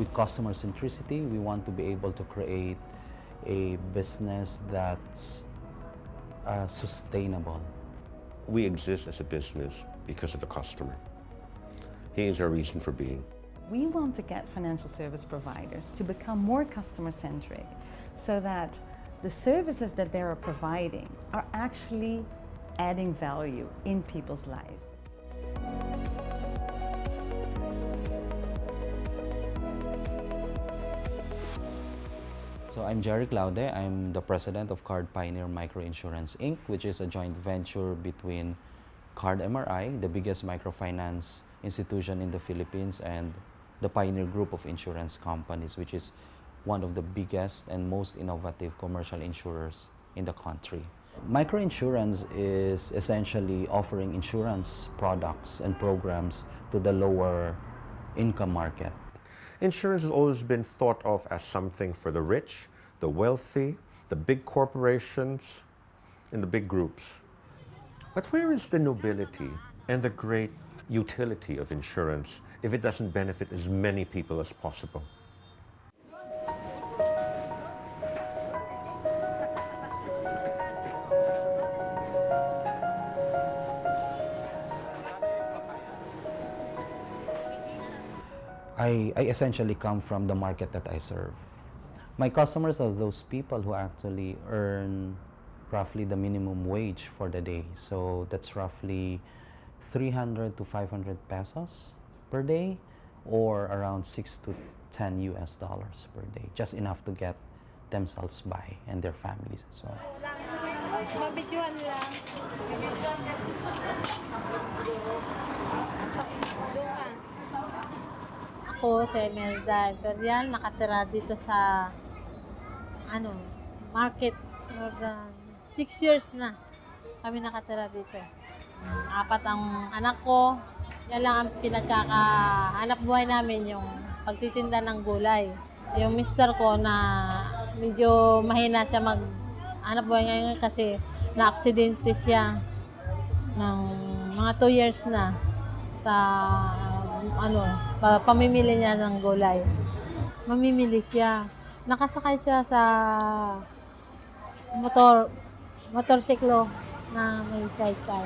with customer centricity, we want to be able to create a business that's sustainable. We exist as a business because of the customer. He is our reason for being. We want to get financial service providers to become more customer-centric so that the services that they are providing are actually adding value in people's lives. So I'm Jerry Claude. I'm the president of Card Pioneer Microinsurance Inc., which is a joint venture between Card MRI, the biggest microfinance institution in the Philippines, and the Pioneer Group of insurance companies, which is one of the biggest and most innovative commercial insurers in the country. Microinsurance is essentially offering insurance products and programs to the lower income market. Insurance has always been thought of as something for the rich, the wealthy, the big corporations, and the big groups. But where is the nobility and the great utility of insurance if it doesn't benefit as many people as possible? I essentially come from the market that I serve. My customers are those people who actually earn roughly the minimum wage for the day. So that's roughly 300 to 500 pesos per day, or around 6 to 10 US dollars per day, just enough to get themselves by and their families as well. Ako si Imelda Imperial, nakatira dito sa market. More than 6 years na kami nakatira dito. 4 ang anak ko. Yan lang ang pinagkakahanap buhay namin, yung pagtitinda ng gulay. Yung mister ko na medyo mahina siya mag-hanap buhay ngayon kasi na-aksidente siya ng mga 2 years na sa pamimili niya ng gulay. Mamimili siya. Nakasakay siya sa motorsiklo na may sidecar.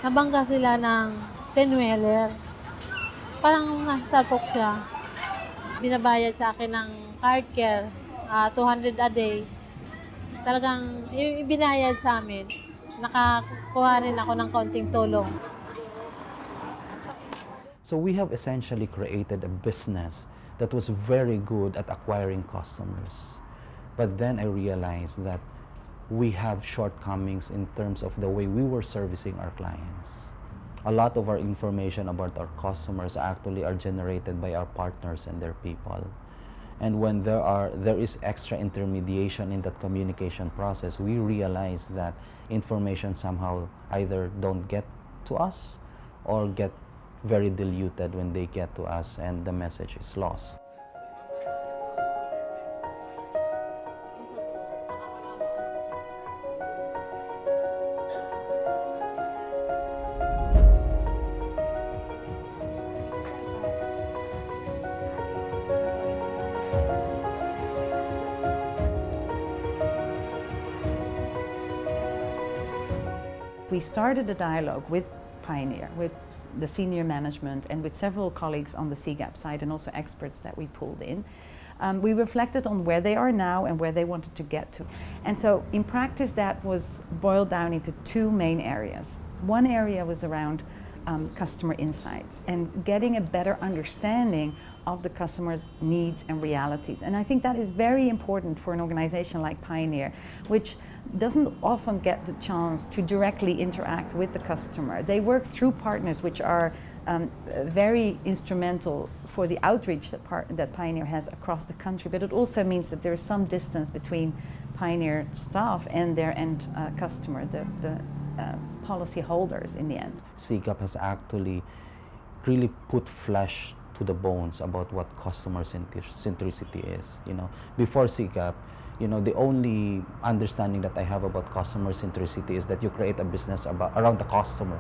Nabangga sila ng 10-wheeler. Parang nasalpok siya. Binabayad sa akin ng card care, 200 a day. Talagang ibinayad sa amin. Nakakuha rin ako ng konting tulong. So we have essentially created a business that was very good at acquiring customers. But then I realized that we have shortcomings in terms of the way we were servicing our clients. A lot of our information about our customers actually are generated by our partners and their people. And when there is extra intermediation in that communication process, we realize that information somehow either don't get to us or get very diluted when they get to us, and the message is lost. We started a dialogue with Pioneer, with the senior management and with several colleagues on the CGAP side and also experts that we pulled in. We reflected on where they are now and where they wanted to get to. And so in practice that was boiled down into 2 main areas. One area was around customer insights and getting a better understanding of the customer's needs and realities. And I think that is very important for an organization like Pioneer, which doesn't often get the chance to directly interact with the customer. They work through partners which are very instrumental for the outreach that Pioneer has across the country, but it also means that there is some distance between Pioneer staff and their end customer, the policy holders in the end. CGAP has actually really put flesh to the bones about what customer centricity is. Before CGAP, the only understanding that I have about customer centricity is that you create a business around the customer,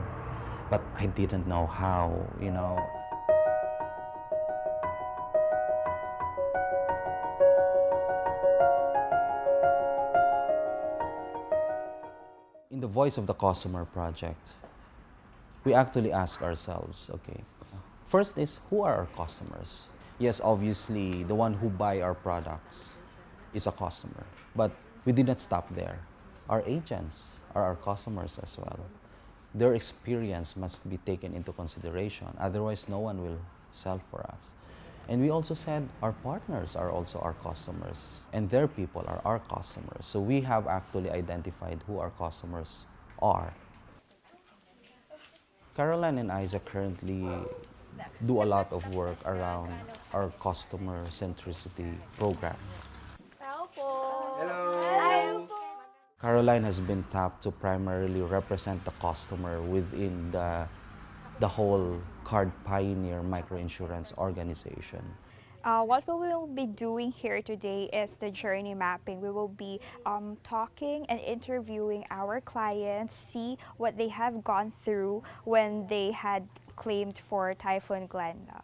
but I didn't know how. Voice of the Customer project, we actually ask ourselves, okay, first is, who are our customers? Yes, obviously, the one who buy our products is a customer. But we did not stop there. Our agents are our customers as well. Their experience must be taken into consideration. Otherwise, no one will sell for us. And we also said our partners are also our customers, and their people are our customers. So we have actually identified who our customers are. Caroline and Isaac currently do a lot of work around our customer-centricity program. Caroline has been tapped to primarily represent the customer within the whole Card Pioneer microinsurance organization. What we will be doing here today is the journey mapping. We will be talking and interviewing our clients, see what they have gone through when they had claimed for Typhoon Glenda.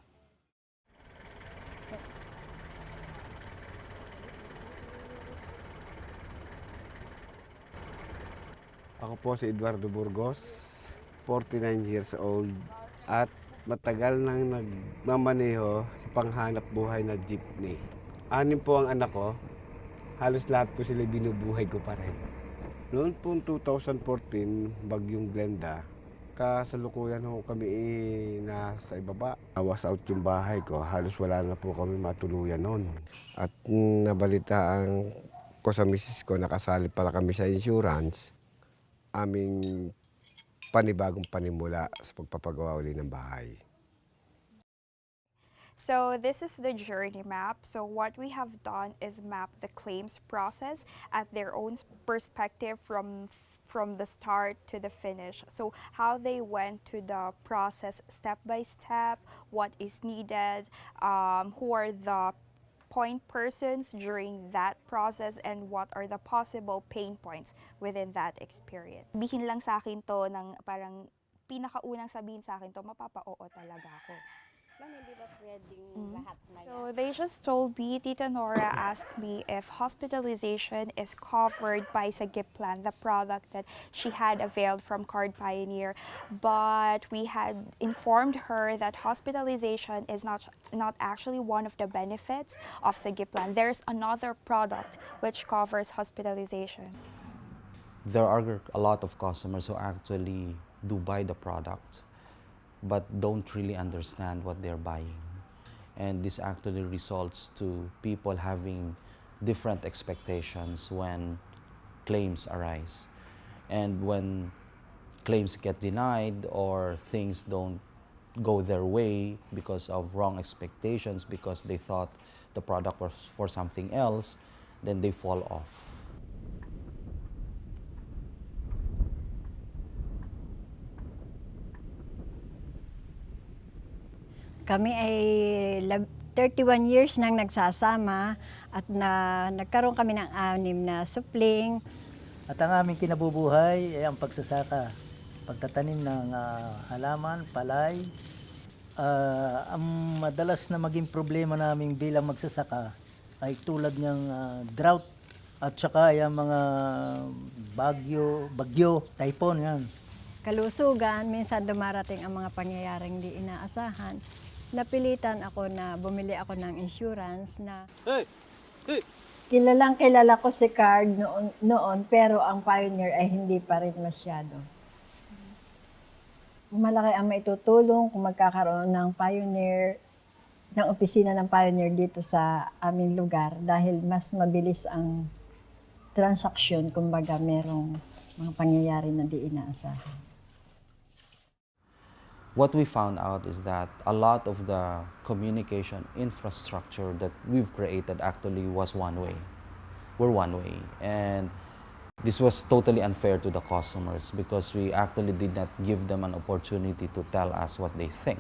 Ako po si Eduardo Burgos, 49 years old at matagal nang nagmamaneho sa panghanap buhay na jeepney. 6 po ang anak ko, halos lahat po sila binubuhay ko pa rin. Noon po 2014, bagyong Glenda, kasalukuyan ho kami nasa ibaba. Awas out yung bahay ko, halos wala na po kami matuluyan noon. At nabalitaan ko sa misis ko, nakasali pala kami sa insurance, aming panibagong panimula sa pagpapagawa uli ng bahay. So this is the journey map. So what we have done is map the claims process at their own perspective from the start to the finish. So how they went to the process step by step, what is needed, who are the point persons during that process, and what are the possible pain points within that experience. Bihin lang sa akin to ng parang pinakaunang sabihin sa akin to, mapapa-oo talaga ako. Ma'am, hindi ba pwedeng lahat na yan? So they just told me, Tita Nora asked me if hospitalization is covered by CGAP plan, the product that she had availed from Card Pioneer. But we had informed her that hospitalization is not actually one of the benefits of CGAP plan. There's another product which covers hospitalization. There are a lot of customers who actually do buy the product, but don't really understand what they're buying. And this actually results to people having different expectations when claims arise. And when claims get denied or things don't go their way because of wrong expectations, because they thought the product was for something else, then they fall off. Kami ay 31 years nang nagsasama at nagkaroon kami ng 6 na supling. At ang aming kinabubuhay ay ang pagsasaka, pagtatanim ng halaman, palay. Ang madalas na maging problema namin bilang magsasaka ay tulad ng drought at saka yung mga bagyo, typhoon yan. Kalusugan, minsan dumarating ang mga pangyayaring di inaasahan. Napilitan ako na bumili ako ng insurance na kilalang kilala ko si Card noon pero ang Pioneer ay hindi pa rin masyado. Malaki ang maitutulong kung magkakaroon ng Pioneer, ng opisina ng Pioneer dito sa aming lugar dahil mas mabilis ang transaksyon kumbaga merong mga pangyayari na di inaasahan. What we found out is that a lot of the communication infrastructure that we've created actually was one way. We're one way. And this was totally unfair to the customers because we actually did not give them an opportunity to tell us what they think.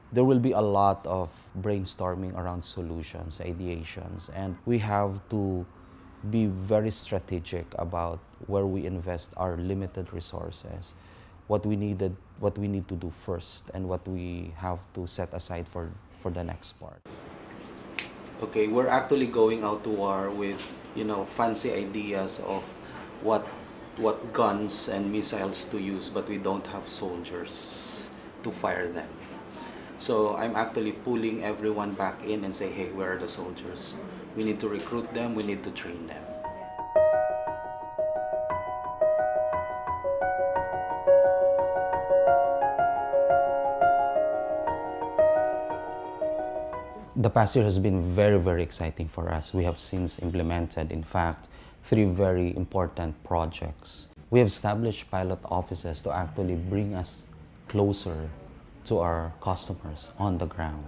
There will be a lot of brainstorming around solutions, ideations, and we have to be very strategic about where we invest our limited resources, what we need to do first, and what we have to set aside for the next part. Okay, we're actually going out to war with, fancy ideas of what what guns and missiles to use, but we don't have soldiers to fire them. So I'm actually pulling everyone back in and say, hey, where are the soldiers? We need to recruit them, we need to train them. The past year has been very, very exciting for us. We have since implemented, in fact, 3 very important projects. We have established pilot offices to actually bring us closer to our customers on the ground.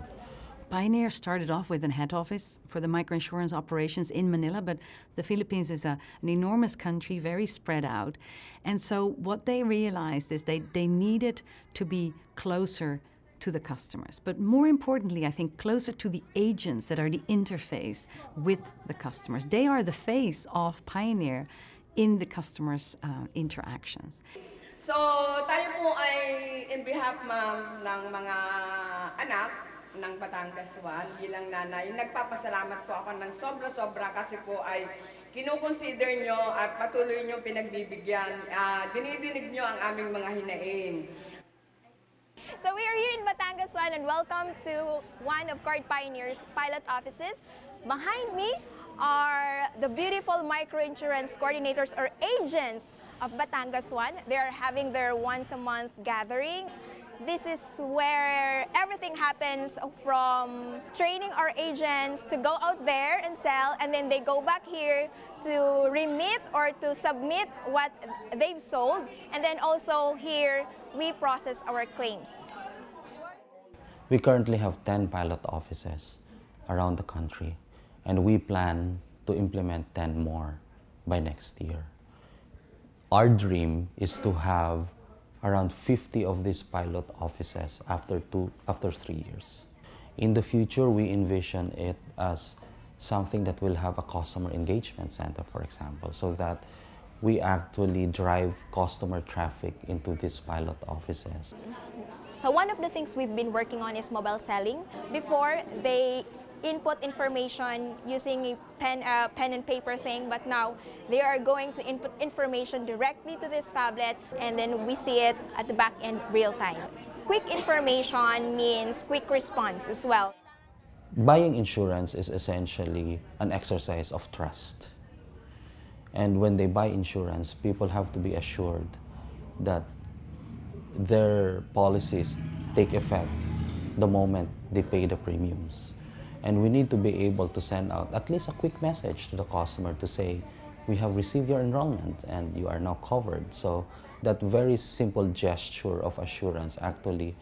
Pioneer started off with a head office for the microinsurance operations in Manila, but the Philippines is an enormous country, very spread out. And so what they realized is they needed to be closer to the customers. But more importantly, I think closer to the agents that are the interface with the customers. They are the face of Pioneer in the customers' interactions. So tayo po ay in behalf ma'am ng mga anak ng Batangas 1 bilang nanay, nagpapasalamat po ako ng sobra-sobra kasi po ay kinukonsider nyo at patuloy nyo pinagbibigyan. Dinidinig nyo ang aming mga hinaing. So we are here in Batangas 1 and welcome to one of Card Pioneer's pilot offices. Behind me are the beautiful microinsurance coordinators or agents of Batangas 1. They are having their once-a-month gathering. This is where everything happens, from training our agents to go out there and sell, and then they go back here to remit or to submit what they've sold, and then also here we process our claims. We currently have 10 pilot offices around the country, and we plan to implement 10 more by next year. Our dream is to have around 50 of these pilot offices after 3 years. In the future, we envision it as something that will have a customer engagement center, for example, so that we actually drive customer traffic into these pilot offices. So one of the things we've been working on is mobile selling. Before, they input information using a pen and paper thing, but now they are going to input information directly to this phablet, and then we see it at the back end real time. Quick information means quick response as well. Buying insurance is essentially an exercise of trust. And when they buy insurance, people have to be assured that their policies take effect the moment they pay the premiums. And we need to be able to send out at least a quick message to the customer to say, we have received your enrollment and you are now covered. So that very simple gesture of assurance actually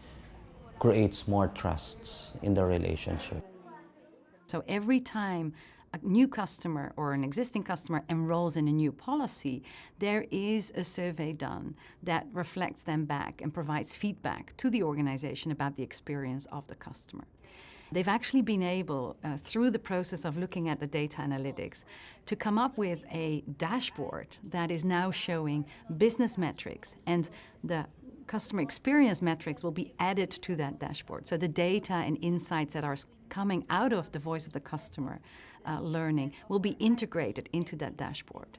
creates more trusts in the relationship. So every time a new customer or an existing customer enrolls in a new policy, there is a survey done that reflects them back and provides feedback to the organization about the experience of the customer. They've actually been able, through the process of looking at the data analytics, to come up with a dashboard that is now showing business metrics, and the customer experience metrics will be added to that dashboard. So the data and insights that are coming out of the voice of the customer learning will be integrated into that dashboard.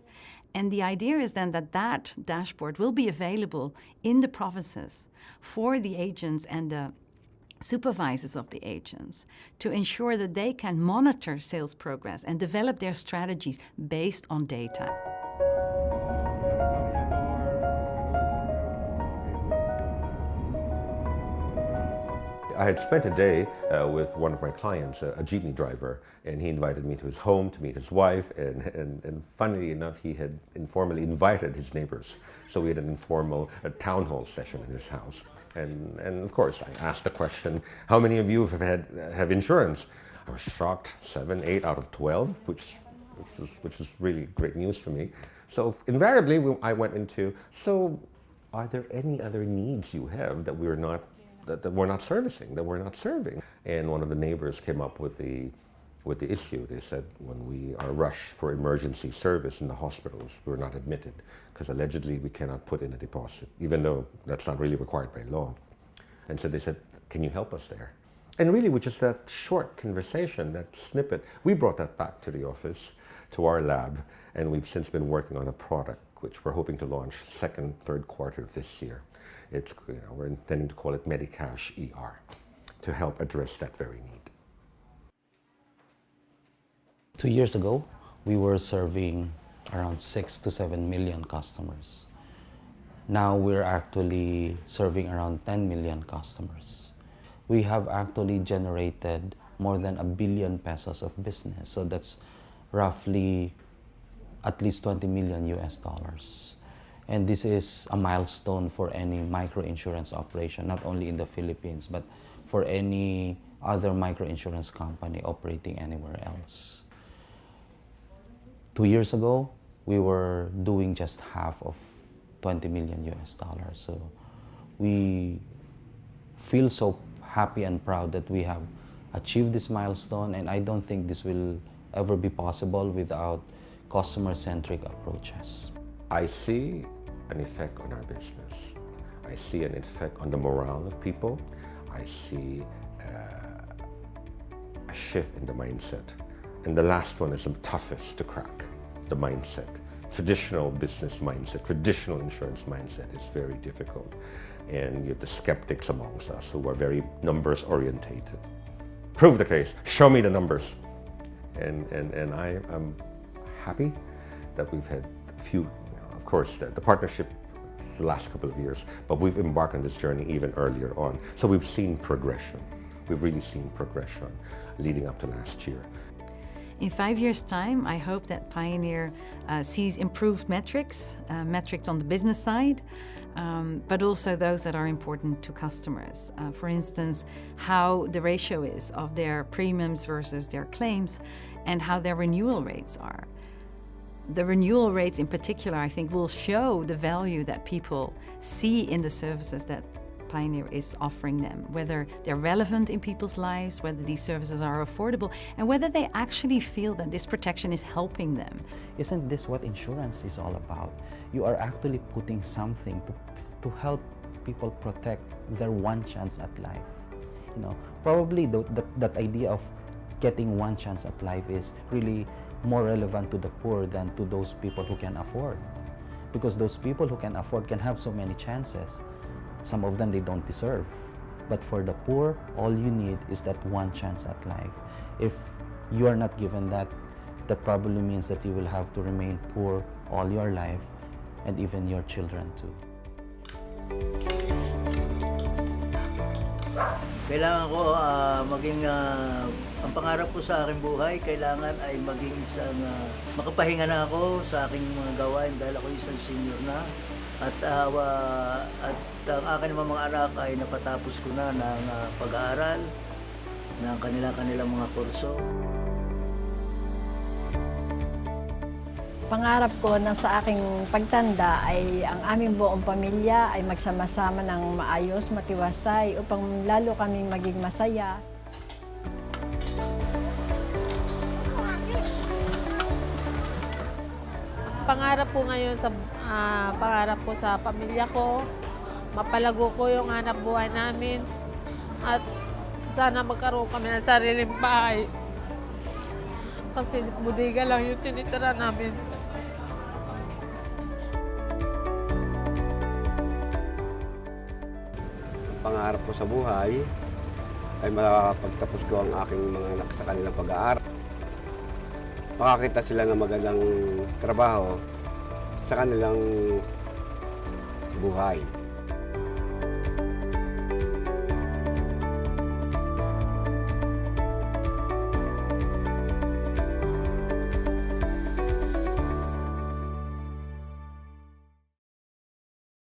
And the idea is then that that dashboard will be available in the provinces for the agents and the supervisors of the agents to ensure that they can monitor sales progress and develop their strategies based on data. I had spent a day with one of my clients, a jeepney driver, and he invited me to his home to meet his wife, and funnily enough, he had informally invited his neighbors. So we had an informal town hall session in his house. And of course, I asked the question, how many of you have insurance? I was shocked, 7, 8 out of 12, which was really great news for me. So invariably, I went into, so are there any other needs you have that we're not servicing, that we're not serving? And one of the neighbors came up with the issue. They said, when we are rushed for emergency service in the hospitals, we're not admitted because allegedly we cannot put in a deposit, even though that's not really required by law. And so they said, can you help us there? And really, with just that short conversation, that snippet, we brought that back to the office, to our lab, and we've since been working on a product which we're hoping to launch second, third quarter of this year. It's, we're intending to call it Medicash ER to help address that very need. 2 years ago, we were serving around 6 to 7 million customers. Now we're actually serving around 10 million customers. We have actually generated more than $1 billion pesos of business. So that's roughly at least 20 million US dollars. And this is a milestone for any microinsurance operation, not only in the Philippines, but for any other microinsurance company operating anywhere else. 2 years ago, we were doing just half of 20 million US dollars. So we feel so happy and proud that we have achieved this milestone, and I don't think this will ever be possible without customer-centric approaches. I see an effect on our business. I see an effect on the morale of people. I see a shift in the mindset. And the last one is the toughest to crack, the mindset. Traditional business mindset, traditional insurance mindset is very difficult. And you have the skeptics amongst us who are very numbers orientated. Prove the case, show me the numbers. And I am happy that we've had a few, of course, the partnership the last couple of years, but we've embarked on this journey even earlier on. So we've seen progression. We've really seen progression leading up to last year. In 5 years' time, I hope that Pioneer sees improved metrics, metrics on the business side, but also those that are important to customers. For instance, how the ratio is of their premiums versus their claims, and how their renewal rates are. The renewal rates in particular, I think, will show the value that people see in the services that Pioneer is offering them, whether they're relevant in people's lives, whether these services are affordable, and whether they actually feel that this protection is helping them. Isn't this what insurance is all about? You are actually putting something to help people protect their one chance at life. Probably that idea of getting one chance at life is really more relevant to the poor than to those people who can afford. Because those people who can afford can have so many chances. Some of them they don't deserve. But for the poor, all you need is that one chance at life. If you are not given that, that probably means that you will have to remain poor all your life, and even your children too. Kailangan ko ang pangarap ko sa aking buhay, kailangan ay maging isang makapahinga na ako sa aking mga gawain dahil ako isang senior na. At ang aking mga anak ay napatapos ko na ng pag-aaral, ng kanilang mga kurso. Pangarap ko na sa aking pagtanda ay ang aming buong pamilya ay magsama-sama ng maayos, matiwasay upang lalo kaming maging masaya. Pangarap ko ngayon sa pamilya ko, mapalago ko yung hanap buhay namin at sana magkaroon kami ng sariling bahay. Kasi budiga lang yung tinitira namin. Pangarap ko sa buhay ay makakapagtapos ko ang aking mga anak sa kanilang pag-aaral. Makakita sila ng magandang trabaho sa kanilang buhay.